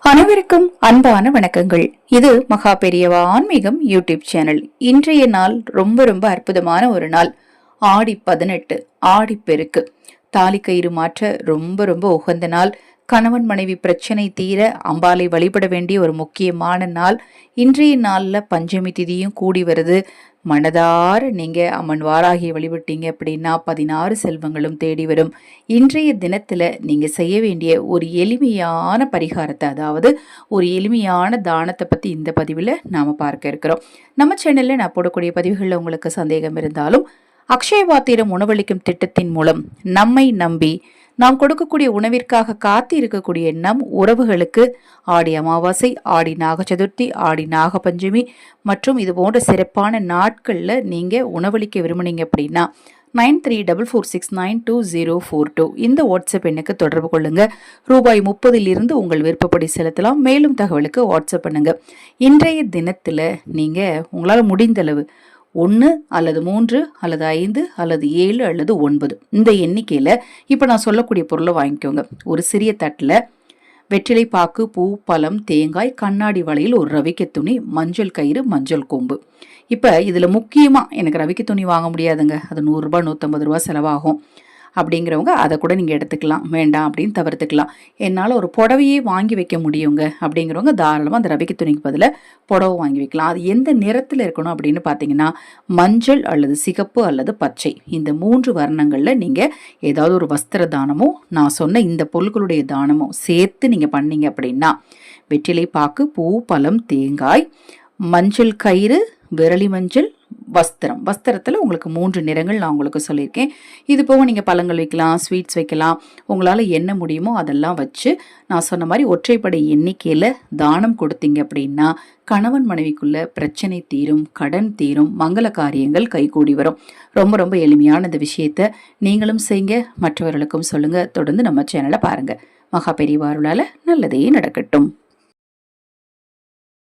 அனைவருக்கும் அன்பான வணக்கங்கள். இது மகா பெரியவா ஆன்மீகம் யூடியூப் சேனல். இன்றைய நாள் ரொம்ப ரொம்ப அற்புதமான ஒரு நாள். ஆடி 18 ஆடிப்பெருக்கு. தாலிக்கயிறு மாற்ற ரொம்ப ரொம்ப உகந்த நாள். கணவன் மனைவி பிரச்சனை தீர அம்பாலை வழிபட வேண்டிய ஒரு முக்கியமான நாள். இன்றைய நாள்ல பஞ்சமி திதியும் கூடி வருது. மனதார நீங்க அம்மன் வாராகியை வழிபட்டீங்க அப்படின்னா 16 செல்வங்களும் தேடி வரும். இன்றைய தினத்துல நீங்க செய்ய வேண்டிய ஒரு எளிமையான பரிகாரத்தை, அதாவது ஒரு எளிமையான தானத்தை பத்தி இந்த பதிவுல நாம பார்க்க இருக்கிறோம். நம்ம சேனல்ல நான் போடக்கூடிய பதிவுகள்ல உங்களுக்கு சந்தேகம் இருந்தாலும், அக்ஷய பாத்திரம் உணவளிக்கும் திட்டத்தின் மூலம் நம்மை நம்பி நாம் கொடுக்கக்கூடிய உணவிற்காக காத்து இருக்கக்கூடிய நம் உறவுகளுக்கு ஆடி அமாவாசை, ஆடி நாக சதுர்த்தி, ஆடி நாக பஞ்சமி மற்றும் இது போன்ற சிறப்பான நாட்கள்ல நீங்க உணவளிக்க விரும்புனீங்க அப்படின்னா 9344692042 இந்த வாட்ஸ்அப் எண்ணுக்கு தொடர்பு கொள்ளுங்க. ரூபாய் 30 உங்கள் விருப்பப்படி செலுத்தலாம். மேலும் தகவலுக்கு வாட்ஸ்அப் பண்ணுங்க. இன்றைய தினத்துல நீங்க உங்களால முடிந்தளவு 1 அல்லது 3 அல்லது 5 அல்லது 7 அல்லது 9 இந்த எண்ணிக்கையில இப்ப நான் சொல்லக்கூடிய பொருளை வாங்கிக்கோங்க. ஒரு சிறிய தட்டுல வெற்றிலை பாக்கு, பூ, பழம், தேங்காய், கண்ணாடி வளையல், ஒரு ரவிக்கை துணி, மஞ்சள் கயிறு, மஞ்சள் கொம்பு. இப்ப இதுல முக்கியமா எனக்கு ரவிக்கை துணி வாங்க முடியாதுங்க, அது 100 ரூபாய் 150 ரூபாய் செலவாகும் அப்படிங்கிறவங்க அதை கூட நீங்கள் எடுத்துக்கலாம், வேண்டாம் அப்படின்னு தவிர்த்துக்கலாம். என்னால் ஒரு புடவையே வாங்கி வைக்க முடியுங்க அப்படிங்கிறவங்க தாராளமாக அந்த ரவிக்கை துணிக்கு பதிலாக புடவை வாங்கி வைக்கலாம். அது எந்த நிறத்தில் இருக்கணும் அப்படின்னு பார்த்தீங்கன்னா மஞ்சள் அல்லது சிகப்பு அல்லது பச்சை, இந்த 3 வர்ணங்களில் நீங்கள் ஏதாவது ஒரு வஸ்திர தானமோ நான் சொன்ன இந்த பொருட்களுடைய தானமோ சேர்த்து நீங்கள் பண்ணீங்க அப்படின்னா வெற்றிலை பாக்கு, பூ, பழம், தேங்காய், மஞ்சள் கயிறு, விரலி மஞ்சள், வஸ்திரத்தில் உங்களுக்கு 3 நிறங்கள் நான் உங்களுக்கு சொல்லியிருக்கேன். இது போக நீங்கள் பழங்கள் வைக்கலாம், ஸ்வீட்ஸ் வைக்கலாம், உங்களால் என்ன முடியுமோ அதெல்லாம் வச்சு நான் சொன்ன மாதிரி ஒற்றைப்படை எண்ணிக்கையில் தானம் கொடுத்தீங்க அப்படின்னா கணவன் மனைவிக்குள்ள பிரச்சனை தீரும், கடன் தீரும், மங்கள காரியங்கள் கைகூடி வரும். ரொம்ப ரொம்ப எளிமையான இந்த விஷயத்த நீங்களும் செய்யுங்க, மற்றவர்களுக்கும் சொல்லுங்க. தொடர்ந்து நம்ம சேனலை பாருங்க. மகா பெரியவா அருளால நல்லதே நடக்கட்டும்.